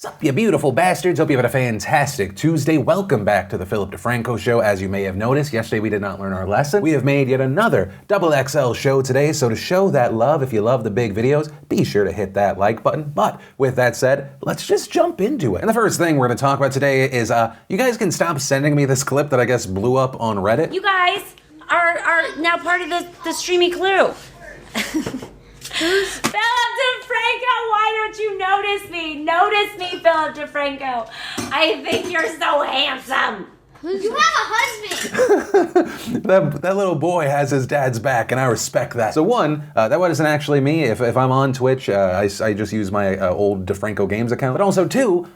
Sup, you beautiful bastards? Hope you had a fantastic Tuesday. Welcome back to the Philip DeFranco Show. As you may have noticed, yesterday we did not learn our lesson. We have made yet another XXL show today, so to show that love, if you love the big videos, be sure to hit that like button. But with that said, let's just jump into it. And the first thing we're going to talk about today is, you guys can stop sending me this clip that I guess blew up on Reddit. You guys are now part of the streamy crew. Philip DeFranco, why don't you notice me? Notice me, Philip DeFranco. I think you're so handsome. You have a husband! that little boy has his dad's back, and I respect that. So one, that wasn't actually me. If I'm on Twitch, I just use my old DeFranco Games account. But also two,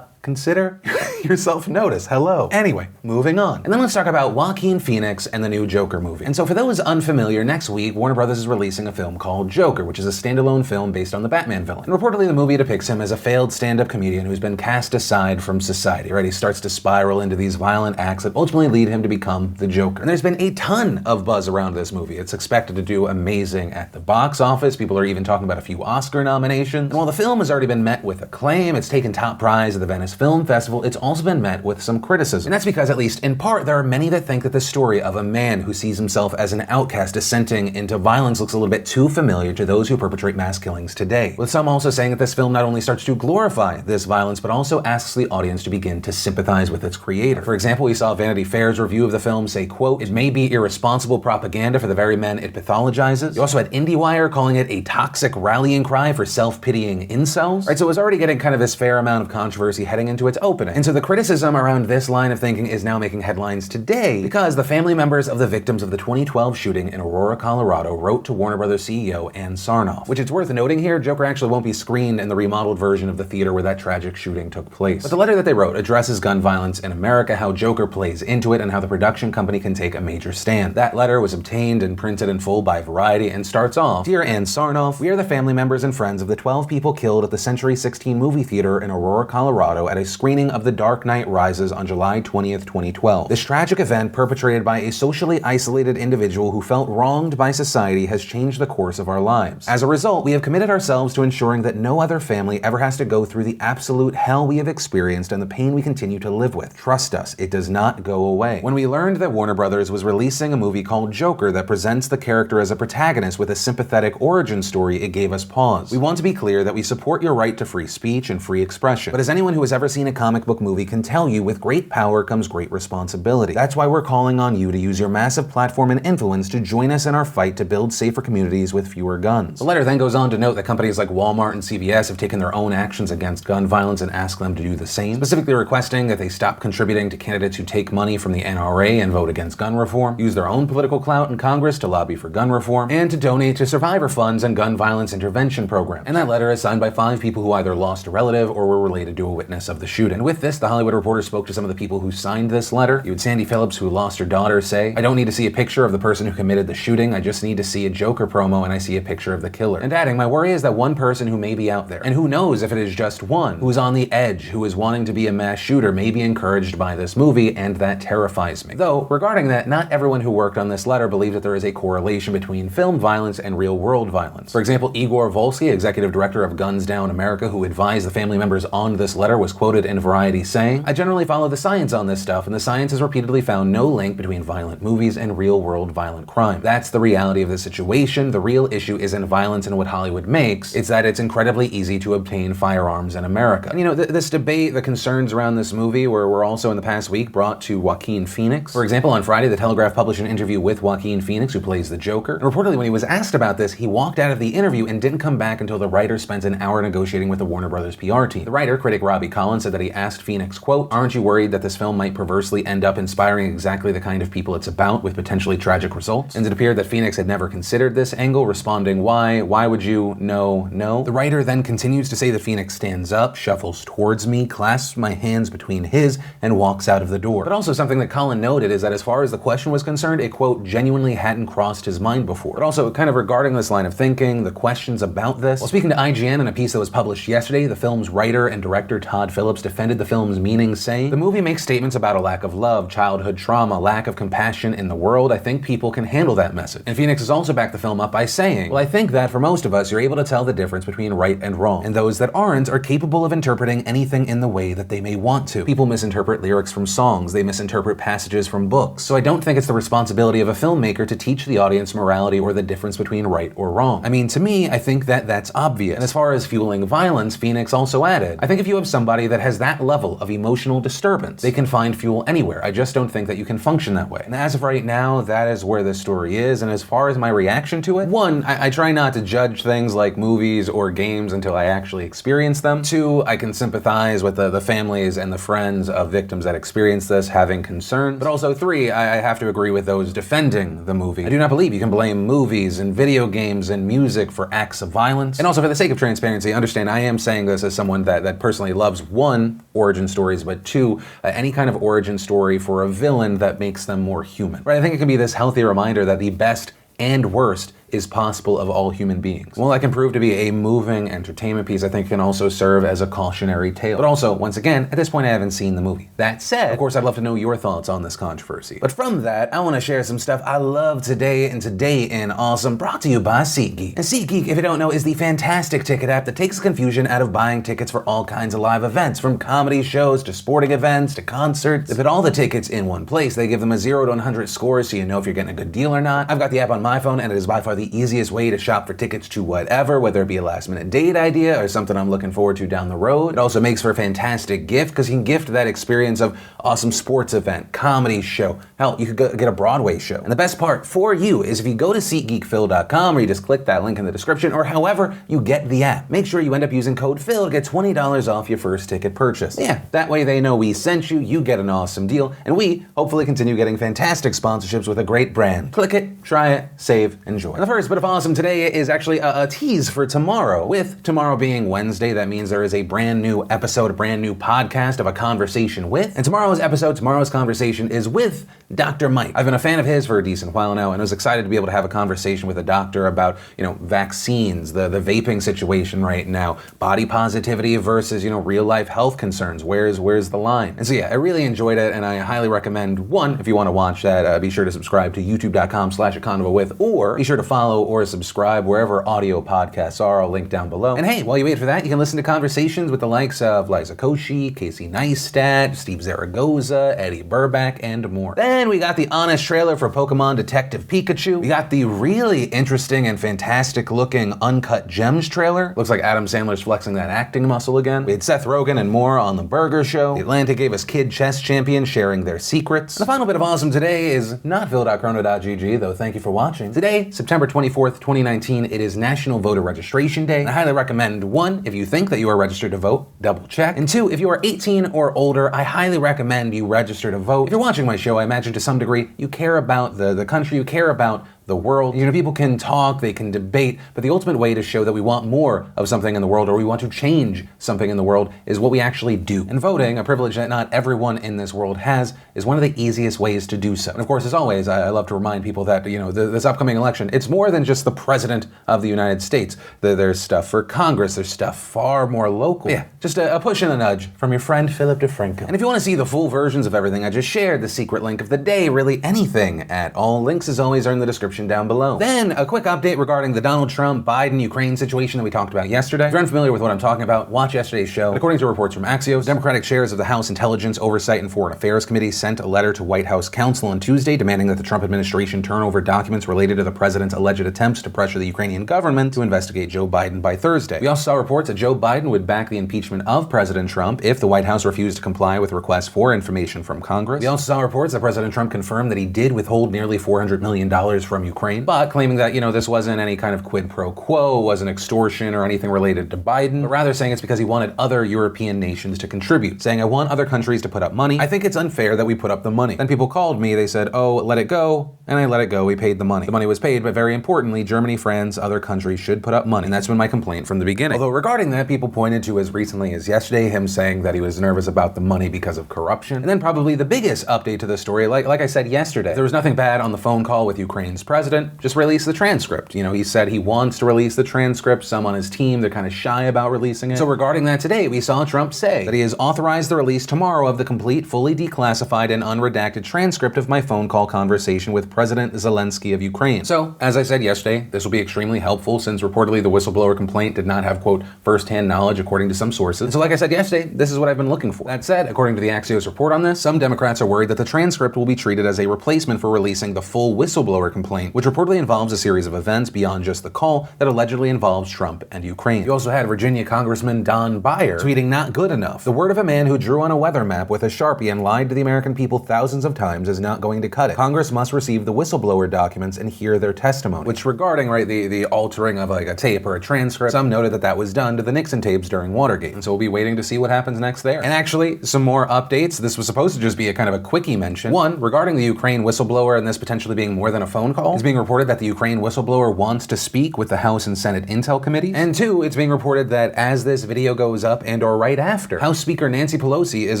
consider yourself noticed. Hello. Anyway, moving on. And then let's talk about Joaquin Phoenix and the new Joker movie. And so for those unfamiliar, next week, Warner Brothers is releasing a film called Joker, which is a standalone film based on the Batman villain. And reportedly the movie depicts him as a failed stand-up comedian who's been cast aside from society, right? He starts to spiral into these violent acts that ultimately lead him to become the Joker. And there's been a ton of buzz around this movie. It's expected to do amazing at the box office. People are even talking about a few Oscar nominations. And while the film has already been met with acclaim, it's taken top prize at the Venice Film Festival, it's also been met with some criticism. And that's because, at least in part, there are many that think that the story of a man who sees himself as an outcast descending into violence looks a little bit too familiar to those who perpetrate mass killings today. With some also saying that this film not only starts to glorify this violence, but also asks the audience to begin to sympathize with its creator. For example, we saw Vanity Fair's review of the film say, quote, "It may be irresponsible propaganda for the very men it pathologizes." You also had IndieWire calling it a toxic rallying cry for self-pitying incels. Right, so it was already getting kind of this fair amount of controversy heading into its opening. And so the criticism around this line of thinking is now making headlines today because the family members of the victims of the 2012 shooting in Aurora, Colorado wrote to Warner Brothers CEO Ann Sarnoff. Which it's worth noting here, Joker actually won't be screened in the remodeled version of the theater where that tragic shooting took place. But the letter that they wrote addresses gun violence in America, how Joker plays into it, and how the production company can take a major stand. That letter was obtained and printed in full by Variety and starts off, "Dear Ann Sarnoff, we are the family members and friends of the 12 people killed at the Century 16 movie theater in Aurora, Colorado at a screening of The Dark Knight Rises on July 20th, 2012. This tragic event, perpetrated by a socially isolated individual who felt wronged by society, has changed the course of our lives. As a result, we have committed ourselves to ensuring that no other family ever has to go through the absolute hell we have experienced and the pain we continue to live with. Trust us, it does not go away." When we learned that Warner Brothers was releasing a movie called Joker that presents the character as a protagonist with a sympathetic origin story, it gave us pause. We want to be clear that we support your right to free speech and free expression. But as anyone who has ever seen a comic book movie can tell you, with great power comes great responsibility. That's why we're calling on you to use your massive platform and influence to join us in our fight to build safer communities with fewer guns. The letter then goes on to note that companies like Walmart and CVS have taken their own actions against gun violence and asked them to do the same, specifically requesting that they stop contributing to candidates who take money from the NRA and vote against gun reform, use their own political clout in Congress to lobby for gun reform, and to donate to survivor funds and gun violence intervention programs. And that letter is signed by 5 people who either lost a relative or were related to a witness of the shooting. And with this, The Hollywood Reporter spoke to some of the people who signed this letter. You had Sandy Phillips, who lost her daughter, say, "I don't need to see a picture of the person who committed the shooting. I just need to see a Joker promo and I see a picture of the killer." And adding, "My worry is that one person who may be out there, and who knows if it is just one, who is on the edge, who is wanting to be a mass shooter, may be encouraged by this movie, and that terrifies me." Though, regarding that, not everyone who worked on this letter believes that there is a correlation between film violence and real-world violence. For example, Igor Volsky, executive director of Guns Down America, who advised the family members on this letter, was quoted in Variety saying, "I generally follow the science on this stuff, and the science has repeatedly found no link between violent movies and real-world violent crime. That's the reality of the situation. The real issue isn't violence and what Hollywood makes, it's that it's incredibly easy to obtain firearms in America." And, you know, this debate, the concerns around this movie were also in the past week brought to Joaquin Phoenix. For example, on Friday, The Telegraph published an interview with Joaquin Phoenix, who plays the Joker. And reportedly, when he was asked about this, he walked out of the interview and didn't come back until the writer spent an hour negotiating with the Warner Brothers PR team. The writer, critic Robbie Collins, said that he asked Phoenix, quote, "Aren't you worried that this film might perversely end up inspiring exactly the kind of people it's about with potentially tragic results?" And it appeared that Phoenix had never considered this angle, responding, "Why? Why would you? No." The writer then continues to say that Phoenix stands up, shuffles towards me, clasps my hands between his, and walks out of the door. But also something that Colin noted is that as far as the question was concerned, it, quote, genuinely hadn't crossed his mind before. But also, kind of regarding this line of thinking, the questions about this, while speaking to IGN in a piece that was published yesterday, the film's writer and director Todd Phillips defended the film film's meaning saying? The movie makes statements about a lack of love, childhood trauma, lack of compassion in the world. I think people can handle that message. And Phoenix has also backed the film up by saying, well, I think that for most of us, you're able to tell the difference between right and wrong, and those that aren't are capable of interpreting anything in the way that they may want to. People misinterpret lyrics from songs, they misinterpret passages from books. So I don't think it's the responsibility of a filmmaker to teach the audience morality or the difference between right or wrong. I mean, to me, I think that that's obvious. And as far as fueling violence, Phoenix also added, I think if you have somebody that has that level of emotional disturbance, they can find fuel anywhere. I just don't think that you can function that way. And as of right now, that is where this story is. And as far as my reaction to it, one, I try not to judge things like movies or games until I actually experience them. Two, I can sympathize with the families and the friends of victims that experience this having concerns. But also three, I have to agree with those defending the movie. I do not believe you can blame movies and video games and music for acts of violence. And also, for the sake of transparency, understand I am saying this as someone that personally loves, one, origin stories, but two, any kind of origin story for a villain that makes them more human. Right? I think it can be this healthy reminder that the best and worst is possible of all human beings. While that can prove to be a moving entertainment piece, I think it can also serve as a cautionary tale. But also, once again, at this point I haven't seen the movie. That said, of course, I'd love to know your thoughts on this controversy. But from that, I want to share some stuff I love today and Today in Awesome, brought to you by SeatGeek. And SeatGeek, if you don't know, is the fantastic ticket app that takes confusion out of buying tickets for all kinds of live events, from comedy shows to sporting events to concerts. They put all the tickets in one place. They give them a 0 to 100 score so you know if you're getting a good deal or not. I've got the app on my phone, and it is by far the easiest way to shop for tickets to whatever, whether it be a last minute date idea or something I'm looking forward to down the road. It also makes for a fantastic gift because you can gift that experience of awesome sports event, comedy show. Hell, you could get a Broadway show. And the best part for you is if you go to SeatGeekPhil.com, or you just click that link in the description, or however you get the app, make sure you end up using code PHIL to get $20 off your first ticket purchase. Yeah, that way they know we sent you, you get an awesome deal, and we hopefully continue getting fantastic sponsorships with a great brand. Click it, try it, save, enjoy. And the first bit of awesome today is actually a tease for tomorrow. With tomorrow being Wednesday, that means there is a brand new episode, a brand new podcast of A Conversation With. And tomorrow's conversation is with Dr. Mike. I've been a fan of his for a decent while now, and I was excited to be able to have a conversation with a doctor about, vaccines, the vaping situation right now, body positivity versus, real life health concerns. Where's the line? And so yeah, I really enjoyed it, and I highly recommend, one, if you want to watch that, be sure to subscribe to youtube.com/aconvowith, or be sure to follow or subscribe wherever audio podcasts are. I'll link down below. And hey, while you wait for that, you can listen to conversations with the likes of Liza Koshy, Casey Neistat, Steve Zaragoza, Eddie Burback, and more. Then we got the honest trailer for Pokemon Detective Pikachu. We got the really interesting and fantastic looking Uncut Gems trailer. Looks like Adam Sandler's flexing that acting muscle again. We had Seth Rogen and more on The Burger Show. The Atlantic gave us Kid Chess Champions sharing their secrets. And the final bit of awesome today is not phil.chrono.gg, though thank you for watching. Today, September 24th, 2019, it is National Voter Registration Day. And I highly recommend, one, if you think that you are registered to vote, double check. And two, if you are 18 or older, I highly recommend you register to vote. If you're watching my show, I imagine to some degree you care about the country, you care about the world. People can talk, they can debate, but the ultimate way to show that we want more of something in the world, or we want to change something in the world, is what we actually do. And voting, a privilege that not everyone in this world has, is one of the easiest ways to do so. And of course, as always, I love to remind people that, this upcoming election, it's more than just the President of the United States. There's stuff for Congress, there's stuff far more local. Yeah, just a push and a nudge from your friend Philip DeFranco. And if you want to see the full versions of everything I just shared, the secret link of the day, really anything at all, links as always are in the description down below. Then a quick update regarding the Donald Trump, Biden, Ukraine situation that we talked about yesterday. If you're unfamiliar with what I'm talking about, watch yesterday's show. According to reports from Axios, Democratic chairs of the House Intelligence, Oversight, and Foreign Affairs Committee sent a letter to White House counsel on Tuesday demanding that the Trump administration turn over documents related to the president's alleged attempts to pressure the Ukrainian government to investigate Joe Biden by Thursday. We also saw reports that Joe Biden would back the impeachment of President Trump if the White House refused to comply with requests for information from Congress. We also saw reports that President Trump confirmed that he did withhold nearly $400 million from Ukraine, but claiming that, this wasn't any kind of quid pro quo, wasn't extortion or anything related to Biden, but rather saying it's because he wanted other European nations to contribute, saying, I want other countries to put up money. I think it's unfair that we put up the money. Then people called me, they said, oh, let it go, and I let it go, we paid the money. The money was paid, but very importantly, Germany, France, other countries should put up money, and that's been my complaint from the beginning. Although regarding that, people pointed to as recently as yesterday, him saying that he was nervous about the money because of corruption. And then probably the biggest update to the story, like I said yesterday, there was nothing bad on the phone call with Ukraine's president, just release the transcript. You know, he said he wants to release the transcript. Some on his team, they're kind of shy about releasing it. So regarding that today, we saw Trump say that he has authorized the release tomorrow of the complete, fully declassified and unredacted transcript of my phone call conversation with President Zelensky of Ukraine. So, as I said yesterday, this will be extremely helpful since reportedly the whistleblower complaint did not have, quote, first-hand knowledge according to some sources. And so like I said yesterday, this is what I've been looking for. That said, according to the Axios report on this, some Democrats are worried that the transcript will be treated as a replacement for releasing the full whistleblower complaint, which reportedly involves a series of events beyond just the call that allegedly involves Trump and Ukraine. You also had Virginia Congressman Don Beyer tweeting, "Not good enough. The word of a man who drew on a weather map with a Sharpie and lied to the American people thousands of times is not going to cut it. Congress must receive the whistleblower documents and hear their testimony." Which regarding, right, the altering of like a tape or a transcript, some noted that that was done to the Nixon tapes during Watergate. And so we'll be waiting to see what happens next there. And actually, some more updates. This was supposed to just be a kind of a quickie mention. One, regarding the Ukraine whistleblower and this potentially being more than a phone call, it's being reported that the Ukraine whistleblower wants to speak with the House and Senate Intel committees. And two, it's being reported that as this video goes up and or right after, House Speaker Nancy Pelosi is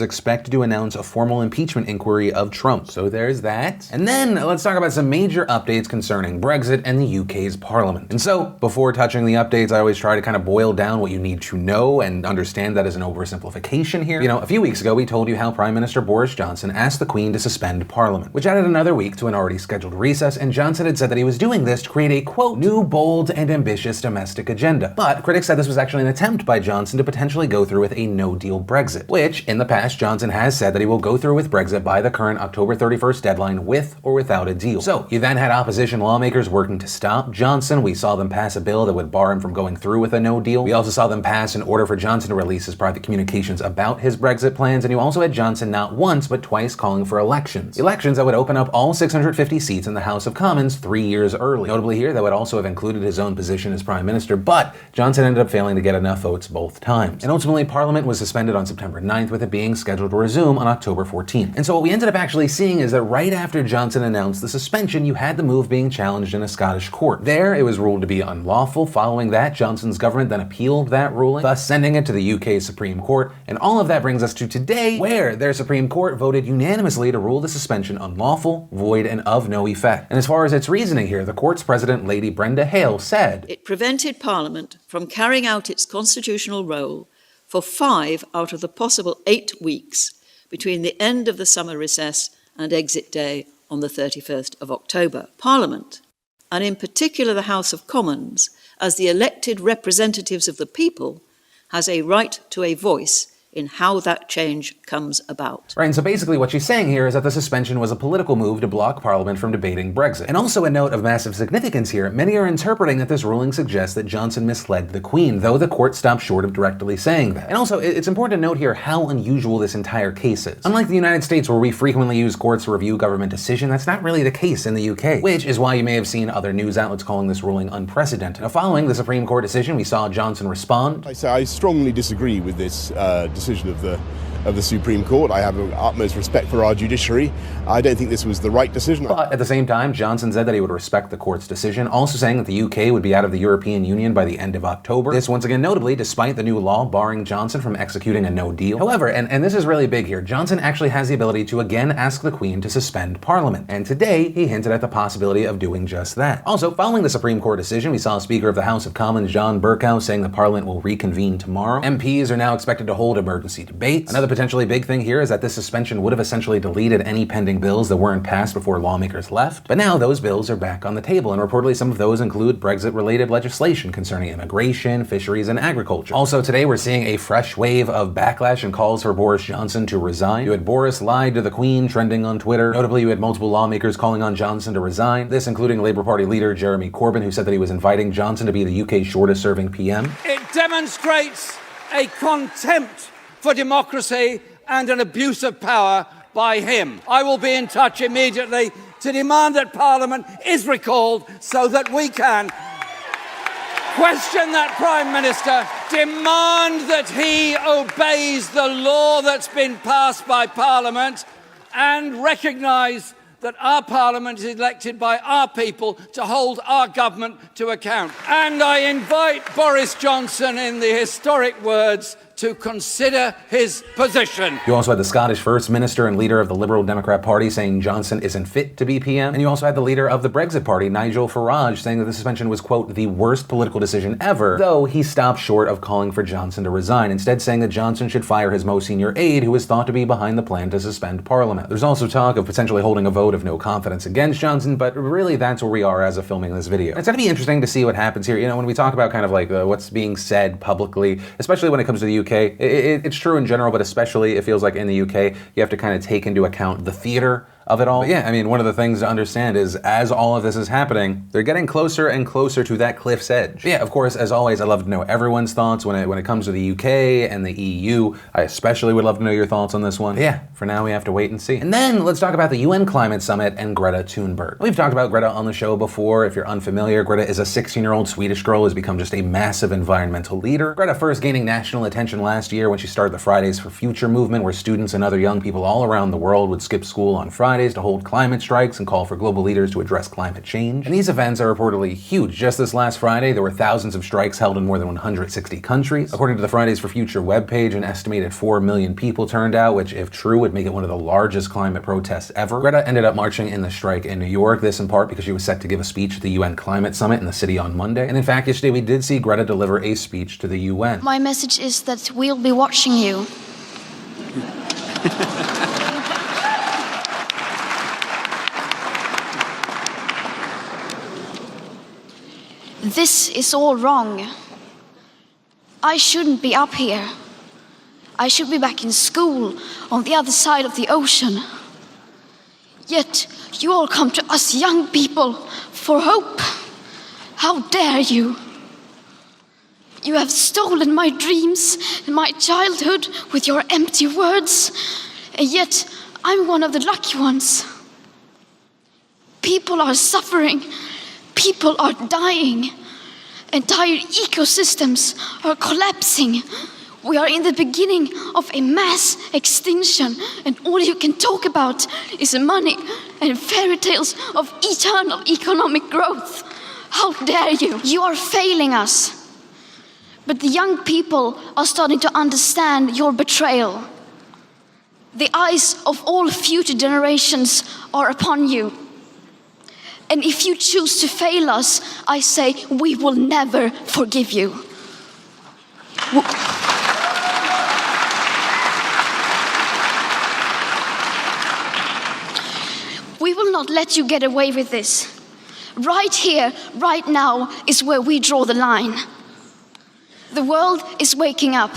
expected to announce a formal impeachment inquiry of Trump. So there's that. And then let's talk about some major updates concerning Brexit and the UK's parliament. And so, before touching the updates, I always try to kind of boil down what you need to know and understand that as an oversimplification here. You know, a few weeks ago, we told you how Prime Minister Boris Johnson asked the Queen to suspend Parliament, which added another week to an already scheduled recess, and Johnson had said that he was doing this to create a, quote, new, bold, and ambitious domestic agenda. But critics said this was actually an attempt by Johnson to potentially go through with a no-deal Brexit, which, in the past, Johnson has said that he will go through with Brexit by the current October 31st deadline with or without a deal. So, you then had opposition lawmakers working to stop Johnson. We saw them pass a bill that would bar him from going through with a no deal. We also saw them pass an order for Johnson to release his private communications about his Brexit plans, and you also had Johnson not once but twice calling for elections. Elections that would open up all 650 seats in the House of Commons 3 years early. Notably here, that would also have included his own position as Prime Minister, but Johnson ended up failing to get enough votes both times. And ultimately, Parliament was suspended on September 9th, with it being scheduled to resume on October 14th. And so what we ended up actually seeing is that right after Johnson announced the suspension, you had the move being challenged in a Scottish court. There, it was ruled to be unlawful. Following that, Johnson's government then appealed that ruling, thus sending it to the UK Supreme Court. And all of that brings us to today, where their Supreme Court voted unanimously to rule the suspension unlawful, void, and of no effect. And as far as its reasoning here, the court's president, Lady Brenda Hale, said, "It prevented Parliament from carrying out its constitutional role for 5 out of the possible 8 weeks between the end of the summer recess and exit day on the 31st of October. Parliament, and in particular the House of Commons, as the elected representatives of the people, has a right to a voice in how that change comes about." Right, and so basically what she's saying here is that the suspension was a political move to block Parliament from debating Brexit. And also a note of massive significance here, many are interpreting that this ruling suggests that Johnson misled the Queen, though the court stopped short of directly saying that. And also, it's important to note here how unusual this entire case is. Unlike the United States, where we frequently use courts to review government decision, that's not really the case in the UK, which is why you may have seen other news outlets calling this ruling unprecedented. Now, following the Supreme Court decision, we saw Johnson respond. I strongly disagree with this decision of the Supreme Court. I have utmost respect for our judiciary. I don't think this was the right decision. But at the same time, Johnson said that he would respect the court's decision, also saying that the UK would be out of the European Union by the end of October. This once again notably despite the new law barring Johnson from executing a no deal. However, and this is really big here, Johnson actually has the ability to again ask the Queen to suspend Parliament. And today, he hinted at the possibility of doing just that. Also, following the Supreme Court decision, we saw Speaker of the House of Commons John Bercow saying that Parliament will reconvene tomorrow. MPs are now expected to hold emergency debates. Another potentially big thing here is that this suspension would have essentially deleted any pending bills that weren't passed before lawmakers left. But now those bills are back on the table, and reportedly some of those include Brexit-related legislation concerning immigration, fisheries, and agriculture. Also today we're seeing a fresh wave of backlash and calls for Boris Johnson to resign. You had Boris lied to the Queen trending on Twitter. Notably, you had multiple lawmakers calling on Johnson to resign. This including Labour Party leader Jeremy Corbyn, who said that he was inviting Johnson to be the UK's shortest-serving PM. It demonstrates a contempt for democracy and an abuse of power by him. I will be in touch immediately to demand that Parliament is recalled so that we can question that Prime Minister, demand that he obeys the law that's been passed by Parliament, and recognise that our Parliament is elected by our people to hold our government to account. And I invite Boris Johnson, in the historic words, to consider his position. You also had the Scottish First Minister and leader of the Liberal Democrat Party saying Johnson isn't fit to be PM. And you also had the leader of the Brexit Party, Nigel Farage, saying that the suspension was, quote, the worst political decision ever, though he stopped short of calling for Johnson to resign, instead saying that Johnson should fire his most senior aide, who is thought to be behind the plan to suspend Parliament. There's also talk of potentially holding a vote of no confidence against Johnson, but really that's where we are as of filming this video. It's going to be interesting to see what happens here. You know, when we talk about kind of like what's being said publicly, especially when it comes to the UK, it's true in general, but especially it feels like in the UK, you have to kind of take into account the theater of it all. But yeah, I mean, one of the things to understand is as all of this is happening, they're getting closer and closer to that cliff's edge. But yeah, of course, as always, I'd love to know everyone's thoughts when it comes to the UK and the EU. I especially would love to know your thoughts on this one. But yeah, for now we have to wait and see. And then let's talk about the UN Climate Summit and Greta Thunberg. We've talked about Greta on the show before. If you're unfamiliar, Greta is a 16-year-old Swedish girl who has become just a massive environmental leader. Greta first gaining national attention last year when she started the Fridays for Future movement, where students and other young people all around the world would skip school on Fridays to hold climate strikes and call for global leaders to address climate change. And these events are reportedly huge. Just this last Friday, there were thousands of strikes held in more than 160 countries. According to the Fridays for Future webpage, an estimated 4 million people turned out, which, if true, would make it one of the largest climate protests ever. Greta ended up marching in the strike in New York, this in part because she was set to give a speech at the UN Climate Summit in the city on Monday. And in fact, yesterday we did see Greta deliver a speech to the UN. My message is that we'll be watching you. This is all wrong. I shouldn't be up here. I should be back in school on the other side of the ocean. Yet you all come to us young people for hope. How dare you? You have stolen my dreams and my childhood with your empty words, and yet I'm one of the lucky ones. People are suffering. People are dying. Entire ecosystems are collapsing. We are in the beginning of a mass extinction, and all you can talk about is money and fairy tales of eternal economic growth. How dare you? You are failing us. But the young people are starting to understand your betrayal. The eyes of all future generations are upon you. And if you choose to fail us, I say we will never forgive you. We will not let you get away with this. Right here, right now, is where we draw the line. The world is waking up.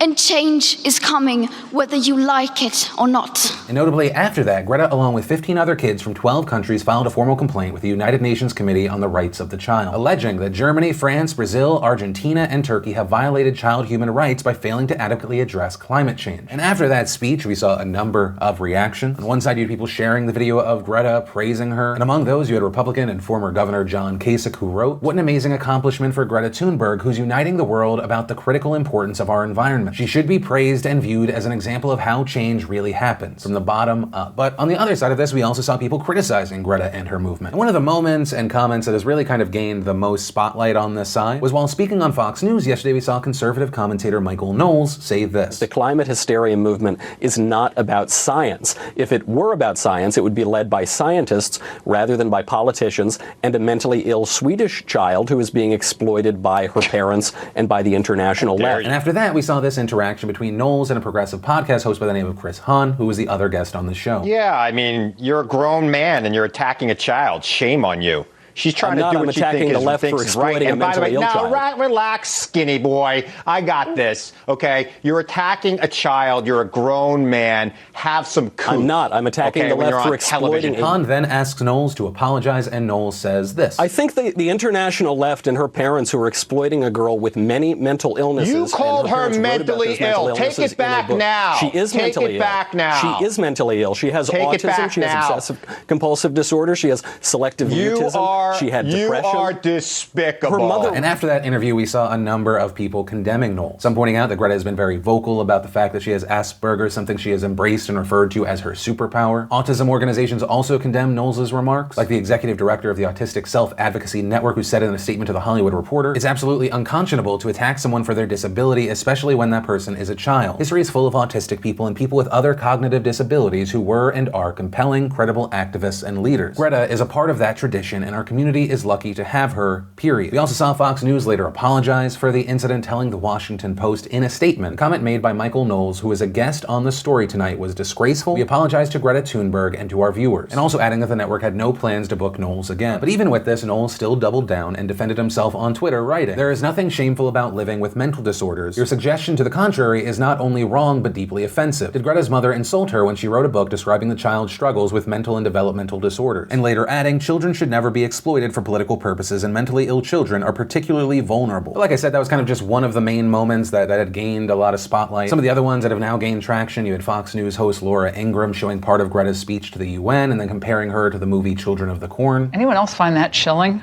And change is coming whether you like it or not. And notably, after that, Greta, along with 15 other kids from 12 countries, filed a formal complaint with the United Nations Committee on the Rights of the Child, alleging that Germany, France, Brazil, Argentina, and Turkey have violated child human rights by failing to adequately address climate change. And after that speech, we saw a number of reactions. On one side, you had people sharing the video of Greta, praising her, and among those, you had Republican and former Governor John Kasich, who wrote, "What an amazing accomplishment for Greta Thunberg, who's uniting the world about the critical importance of our environment. She should be praised and viewed as an example of how change really happens, from the bottom up." But on the other side of this, we also saw people criticizing Greta and her movement. And one of the moments and comments that has really kind of gained the most spotlight on this side was while speaking on Fox News yesterday, we saw conservative commentator Michael Knowles say this. The climate hysteria movement is not about science. If it were about science, it would be led by scientists rather than by politicians and a mentally ill Swedish child who is being exploited by her parents and by the international left. And after that, we saw this interaction between Knowles and a progressive podcast host by the name of Chris Hahn, who was the other guest on the show. Yeah, I mean, you're a grown man and you're attacking a child. Shame on you. She's trying to do what she thinks is right. And by the way, now relax, skinny boy. I got this. Okay, you're attacking a child. You're a grown man. Have some couth. I'm not. I'm attacking the left for exploiting. Hahn then asks Knowles to apologize, and Knowles says this. I think the international left and her parents, who are exploiting a girl with many mental illnesses. You called her mentally ill. Take it back now. She is mentally ill. Take it back now. She is mentally ill. She has autism. She has obsessive compulsive disorder. She has selective mutism. She had depression. You are despicable. Her mother. And after that interview, we saw a number of people condemning Knowles. Some pointing out that Greta has been very vocal about the fact that she has Asperger's, something she has embraced and referred to as her superpower. Autism organizations also condemn Knowles' remarks, like the executive director of the Autistic Self-Advocacy Network, who said in a statement to The Hollywood Reporter, "It's absolutely unconscionable to attack someone for their disability, especially when that person is a child. History is full of autistic people and people with other cognitive disabilities who were and are compelling, credible activists and leaders. Greta is a part of that tradition, and our community is lucky to have her, period." We also saw Fox News later apologize for the incident, telling The Washington Post in a statement, "The comment made by Michael Knowles, who is a guest on the story tonight, was disgraceful. We apologize to Greta Thunberg and to our viewers," and also adding that the network had no plans to book Knowles again. But even with this, Knowles still doubled down and defended himself on Twitter, writing, "There is nothing shameful about living with mental disorders. Your suggestion to the contrary is not only wrong but deeply offensive. Did Greta's mother insult her when she wrote a book describing the child's struggles with mental and developmental disorders?" And later adding, "Children should never be exploited for political purposes, and mentally ill children are particularly vulnerable." But like I said, that was kind of just one of the main moments that had gained a lot of spotlight. Some of the other ones that have now gained traction, you had Fox News host Laura Ingraham showing part of Greta's speech to the UN and then comparing her to the movie Children of the Corn. Anyone else find that chilling?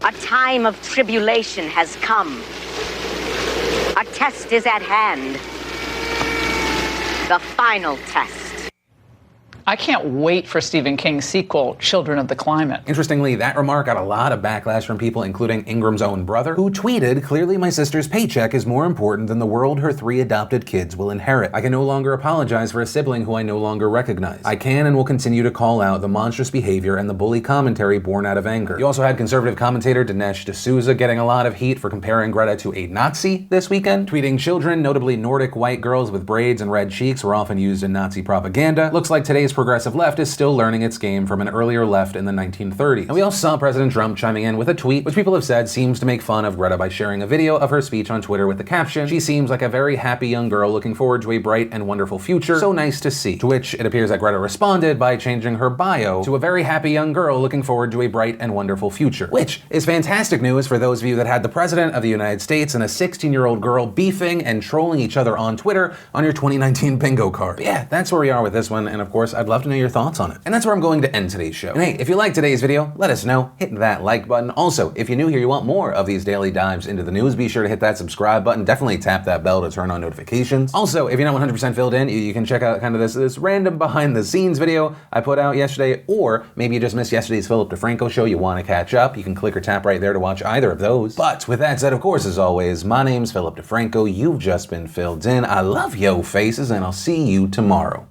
A time of tribulation has come. A test is at hand. The final test. I can't wait for Stephen King's sequel, Children of the Climate. Interestingly, that remark got a lot of backlash from people, including Ingram's own brother, who tweeted, "Clearly my sister's paycheck is more important than the world her 3 adopted kids will inherit. I can no longer apologize for a sibling who I no longer recognize. I can and will continue to call out the monstrous behavior and the bully commentary born out of anger." You also had conservative commentator Dinesh D'Souza getting a lot of heat for comparing Greta to a Nazi this weekend, tweeting, "Children, notably Nordic white girls with braids and red cheeks, were often used in Nazi propaganda. Looks like today's progressive left is still learning its game from an earlier left in the 1930s. And we also saw President Trump chiming in with a tweet, which people have said seems to make fun of Greta by sharing a video of her speech on Twitter with the caption, "She seems like a very happy young girl looking forward to a bright and wonderful future. So nice to see." To which it appears that Greta responded by changing her bio to "a very happy young girl looking forward to a bright and wonderful future." Which is fantastic news for those of you that had the President of the United States and a 16-year-old girl beefing and trolling each other on Twitter on your 2019 bingo card. But yeah, that's where we are with this one, and of course, I'd love to know your thoughts on it. And that's where I'm going to end today's show. And hey, if you liked today's video, let us know. Hit that like button. Also, if you're new here, you want more of these daily dives into the news, be sure to hit that subscribe button. Definitely tap that bell to turn on notifications. Also, if you're not 100% filled in, you can check out kind of this random behind the scenes video I put out yesterday, or maybe you just missed yesterday's Philip DeFranco show, you want to catch up, you can click or tap right there to watch either of those. But with that said, of course, as always, my name's Philip DeFranco. You've just been filled in. I love yo faces, and I'll see you tomorrow.